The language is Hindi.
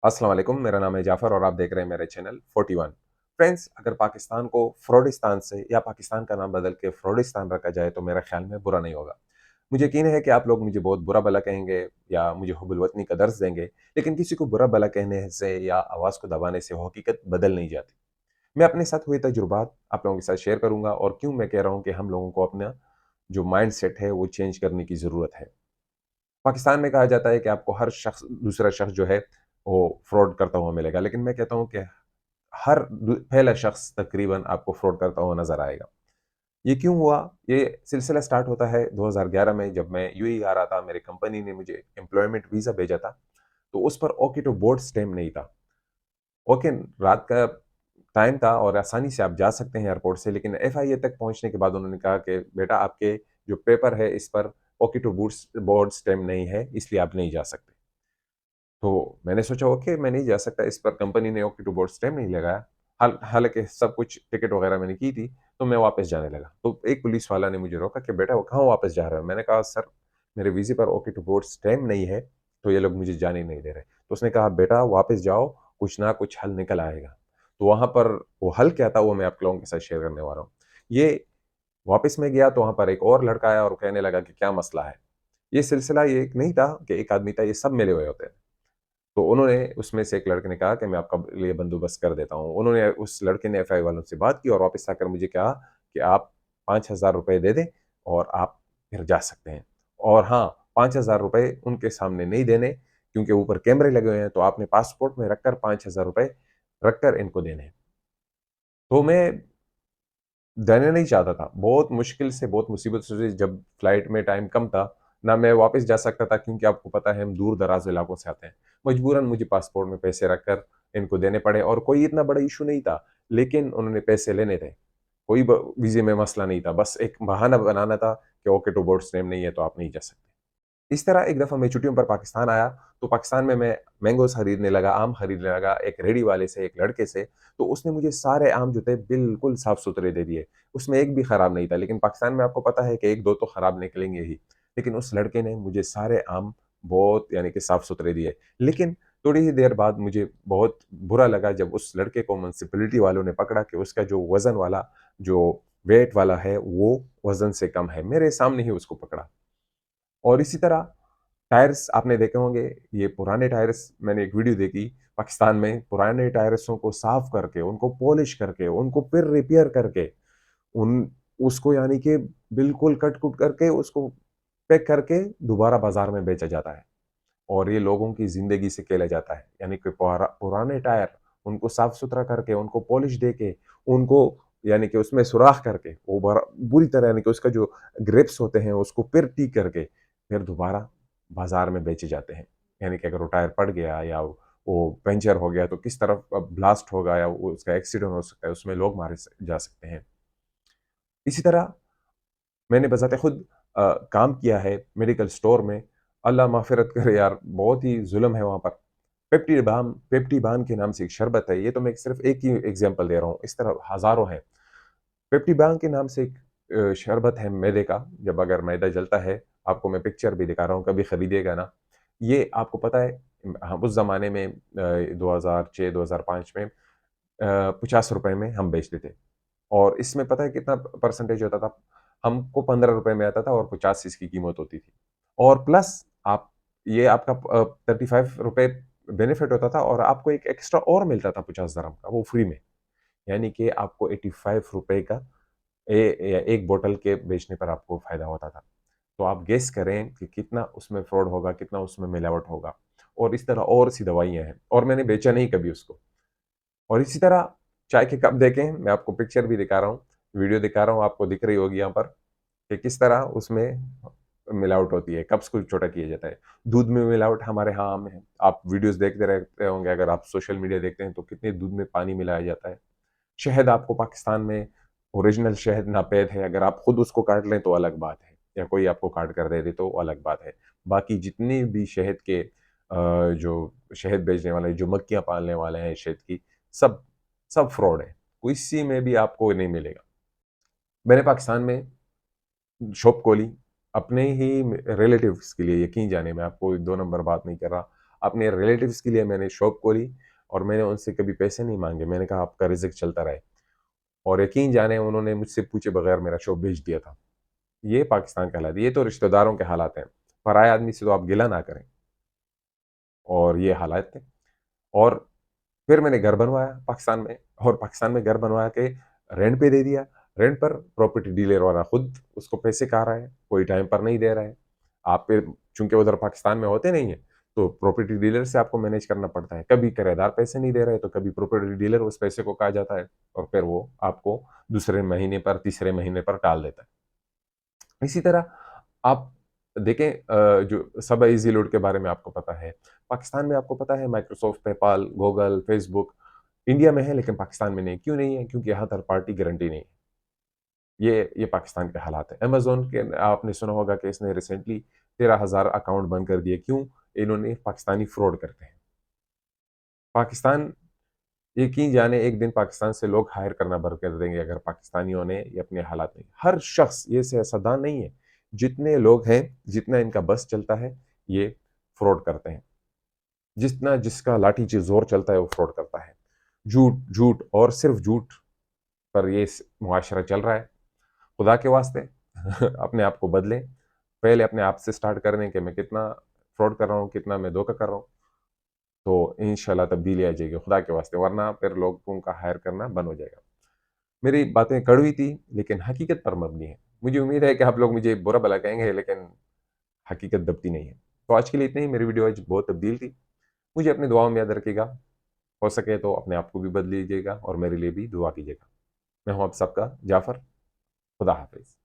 अस्सलाम वालेकुम, मेरा नाम है जाफ़र और आप देख रहे हैं मेरे चैनल 41। फ्रेंड्स, अगर पाकिस्तान को फ्रॉडिस्तान से या पाकिस्तान का नाम बदल के फ्रॉडिस्तान रखा जाए तो मेरे ख्याल में बुरा नहीं होगा। मुझे यकीन है कि आप लोग मुझे बहुत बुरा भला कहेंगे या मुझे हुब्बुल वतनी का दर्स देंगे, लेकिन किसी को बुरा भला कहने से या आवाज़ को दबाने से वो हकीकत बदल नहीं जाती। मैं अपने साथ हुए तजुर्बात आप लोगों के साथ शेयर करूँगा और क्यों मैं कह रहा हूँ कि हम लोगों को अपना जो माइंडसेट है वो चेंज करने की ज़रूरत है। पाकिस्तान में कहा जाता है कि आपको हर शख्स दूसरा शख्स जो है वो फ्रॉड करता हुआ मिलेगा, लेकिन मैं कहता हूँ कि हर पहला शख्स तकरीबन आपको फ्रॉड करता हुआ नजर आएगा। ये क्यों हुआ? ये सिलसिला स्टार्ट होता है 2011 में, जब मैं यूएई आ रहा था। मेरी कंपनी ने मुझे एम्प्लॉयमेंट वीज़ा भेजा था, तो उस पर ओके टू बोर्ड स्टैम्प नहीं था। ओके, रात का टाइम था और आसानी से आप जा सकते हैं एयरपोर्ट से, लेकिन एफआईए तक पहुंचने के बाद उन्होंने कहा कि बेटा, आपके जो पेपर है इस पर ओके टू बोर्ड स्टैम्प नहीं है, इसलिए आप नहीं जा सकते। तो मैंने सोचा ओके, मैं नहीं जा सकता, इस पर कंपनी ने ओके टू बोर्ड स्टैम्प नहीं लगाया। हालांकि सब कुछ टिकट वगैरह मैंने की थी, तो मैं वापस जाने लगा। तो एक पुलिस वाला ने मुझे रोका कि बेटा, वो कहाँ वापस जा रहे हो? मैंने कहा सर, मेरे वीजे पर ओके टू बोर्ड स्टैम्प नहीं है, तो ये लोग मुझे जाने नहीं दे रहे। तो उसने कहा बेटा वापस जाओ, कुछ ना कुछ हल निकल आएगा। तो वहां पर वो हल क्या था वो मैं आप लोगों के साथ शेयर करने वाला हूँ। ये वापस में गया तो वहां पर एक और लड़का आया और कहने लगा कि क्या मसला है। ये सिलसिला ये एक नहीं था कि एक आदमी था, ये सब मिले हुए होते हैं। तो उन्होंने उसमें से एक लड़के ने कहा कि मैं आपका लिए बंदोबस्त कर देता हूँ। उन्होंने उस लड़के ने एफआई वालों से बात की और वापस आकर मुझे कहा कि आप 5,000 रुपये दे दें और आप फिर जा सकते हैं। और हाँ, 5,000 रुपये उनके सामने नहीं देने, क्योंकि ऊपर कैमरे लगे हुए हैं, तो आपने पासपोर्ट में रखकर 5,000 रुपये रखकर इनको देने हैं। तो मैं देना नहीं चाहता था। बहुत मुश्किल से, बहुत मुसीबत से, जब फ्लाइट में टाइम कम था, ना मैं वापस जा सकता था, क्योंकि आपको पता है हम दूर-दराज़ इलाकों से आते हैं। मजबूरन मुझे पासपोर्ट में पैसे रखकर इनको देने पड़े और कोई इतना बड़ा इश्यू नहीं था, लेकिन उन्होंने पैसे लेने थे। कोई वीज़े में मसला नहीं था, बस एक बहाना बनाना था कि ओके टू बोर्ड स्टैम्प नहीं है तो आप नहीं जा सकते। इस तरह एक दफ़ा मैं छुट्टियों पर पाकिस्तान आया, तो पाकिस्तान में मैं मैंगोज़ खरीदने लगा, आम खरीदने लगा एक रेडी वाले से, एक लड़के से। तो उसने मुझे सारे आम जो थे बिल्कुल साफ-सुथरे दे दिए, उसमें एक भी खराब नहीं था। लेकिन पाकिस्तान में आपको पता है कि 1-2 तो खराब निकलेंगे ही। लेकिन उस लड़के ने मुझे सारे आम बहुत यानी कि साफ-सुथरे दिए। लेकिन थोड़ी ही देर बाद मुझे बहुत बुरा लगा जब उस लड़के को म्युनिसिपैलिटी वालों ने पकड़ा कि उसका जो वज़न वाला, जो वेट वाला है, वो वज़न से कम है। मेरे सामने ही उसको पकड़ा। और इसी तरह टायर्स आपने देखे होंगे, ये पुराने टायर्स, मैंने एक वीडियो देखी पाकिस्तान में, पुराने टायर्सों को साफ करके, उनको पॉलिश करके, उनको फिर रिपेयर करके, उन उसको यानी कि बिल्कुल कट-कुट करके उसको पैक करके दोबारा बाज़ार में बेचा जाता है। और ये लोगों की ज़िंदगी से खेला जाता है। यानी कि पुराने टायर, उनको साफ-सुथरा करके, उनको पॉलिश देके, उनको यानी कि उसमें सुराख करके, वो बुरी तरह यानी कि उसका जो ग्रिप्स होते हैं, उसको फिर ठीक करके, फिर दोबारा बाज़ार में बेचे जाते हैं। यानी कि अगर वो टायर फट गया या वो पंक्चर हो गया, तो किस तरफ ब्लास्ट होगा या वो उसका एक्सीडेंट हो सकता है, उसमें लोग मारे जा सकते हैं। इसी तरह मैंने बज़ाते खुद काम किया है मेडिकल स्टोर में। अल्लाह माफ़िरत करे यार, बहुत ही ज़ुल्म है वहाँ पर। पेप्टिबान के नाम से एक शरबत है, ये तो मैं सिर्फ़ एक ही एग्ज़ाम्पल दे रहा हूँ, इस तरह हज़ारों हैं। पेप्टिबान के नाम से एक शरबत है मैदे का, जब अगर मैदा जलता है, आपको मैं पिक्चर भी दिखा रहा हूँ, कभी खरीदिएगा ना। ये आपको पता है, हम उस ज़माने में 2006-2005 में ₹50 में हम बेचते थे। और इसमें पता है कितना परसेंटेज होता था? हमको ₹15 में आता था और 50 इसकी कीमत होती थी। और प्लस आप ये आपका ₹35 बेनिफिट होता था और आपको एक एक्स्ट्रा और मिलता था 50 दरहम का, वो फ्री में। यानी कि आपको ₹85 का एक बोतल के बेचने पर आपको फ़ायदा होता था। तो आप गेस करें कि कितना उसमें फ्रॉड होगा, कितना उसमें मिलावट होगा। और इस तरह और सी दवाइयाँ हैं और मैंने बेचा नहीं कभी उसको। और इसी तरह चाय के कप देखें, मैं आपको पिक्चर भी दिखा रहा हूँ, वीडियो दिखा रहा हूँ, आपको दिख रही होगी यहाँ पर कि किस तरह उसमें मिलावट होती है, कप्स को छोटा किया जाता है। दूध में मिलावट हमारे यहाँ आम है, आप वीडियोज़ देखते रहते होंगे, अगर आप सोशल मीडिया देखते हैं तो कितने दूध में पानी मिलाया जाता है। शहद आपको पाकिस्तान में ओरिजिनल शहद नापेद है, अगर आप खुद उसको काट लें तो अलग बात है, या कोई आपको काट कर दे दे तो अलग बात है। बाकी जितने भी शहद के जो शहद बेचने वाले, जो मक्खियाँ पालने वाले हैं शहद की, सब सब फ्रॉड है। किसी में भी आपको नहीं मिलेगा। मैंने पाकिस्तान में शॉप खोली, अपने ही रिलेटिव्स के लिए, यकीन जानिए, मैं आपको 2 नंबर बात नहीं कर रहा। अपने रिलेटिव्स के लिए मैंने शॉप खोली और मैंने उनसे कभी पैसे नहीं मांगे। मैंने कहा आपका रिज़्क चलता रहे, और यकीन जाने उन्होंने मुझसे पूछे बगैर मेरा शॉप बेच दिया था। ये पाकिस्तान के हालात, ये तो रिश्तेदारों के हालात हैं। पराए आदमी से तो आप गिला ना करें, और ये हालात थे। और फिर मैंने घर बनवाया पाकिस्तान में, और पाकिस्तान में घर बनवा के रेंट पे दे दिया। रेंट पर प्रॉपर्टी डीलर वाला खुद उसको पैसे खा रहा है, कोई टाइम पर नहीं दे रहा है। आप पे चूंकि उधर पाकिस्तान में होते नहीं है, तो प्रॉपर्टी डीलर से आपको मैनेज करना पड़ता है। कभी किराएदार पैसे नहीं दे रहे तो कभी प्रॉपर्टी डीलर उस पैसे को खा जाता है, और फिर वो आपको दूसरे महीने पर तीसरे महीने पर टाल देता है। इसी तरह आप देखें, जो सब इजी लोड के बारे में आपको पता है। पाकिस्तान में आपको पता है Microsoft, PayPal, Google, Facebook India में है लेकिन पाकिस्तान में नहीं। क्यों नहीं है? क्योंकि यहाँ थर्ड पार्टी गारंटी नहीं है। ये पाकिस्तान के हालात है। अमेजोन के आपने सुना होगा कि इसने रिसेंटली 13,000 अकाउंट बंद कर दिए। क्यों? इन्होंने पाकिस्तानी फ्रॉड करते हैं। पाकिस्तान, यकीन जाने एक दिन पाकिस्तान से लोग हायर करना बंद कर देंगे अगर पाकिस्तानियों ने ये अपने हालात नहीं। हर शख्स, ये सियासतदान नहीं है, जितने लोग हैं, जितना इनका बस चलता है, ये फ्रॉड करते हैं। जितना जिसका लाठी से जोर चलता है वो फ्रॉड करता है। झूठ झूठ और सिर्फ झूठ पर ये मुआशरा चल रहा है। खुदा के वास्ते अपने आप को बदलें। पहले अपने आप से स्टार्ट करने कि मैं कितना फ्रॉड कर रहा हूँ, कितना मैं धोखा कर रहा हूँ, तो इंशाल्लाह तब्दीली आ जाएगी खुदा के वास्ते, वरना फिर लोगों का हायर करना बंद हो जाएगा। मेरी बातें कड़वी थी लेकिन हकीकत पर मबनी है। मुझे उम्मीद है कि आप लोग मुझे बुरा भला कहेंगे लेकिन हकीकत दबती नहीं है। तो आज के लिए इतना ही। मेरी वीडियो आज बहुत तब्दील थी। मुझे अपनी दुआओं में याद रखिएगा। हो सके तो अपने आप को भी बदल लीजिएगा और मेरे लिए भी दुआ कीजिएगा। मैं हूं आप सबका जाफर। खुदा हाफिज।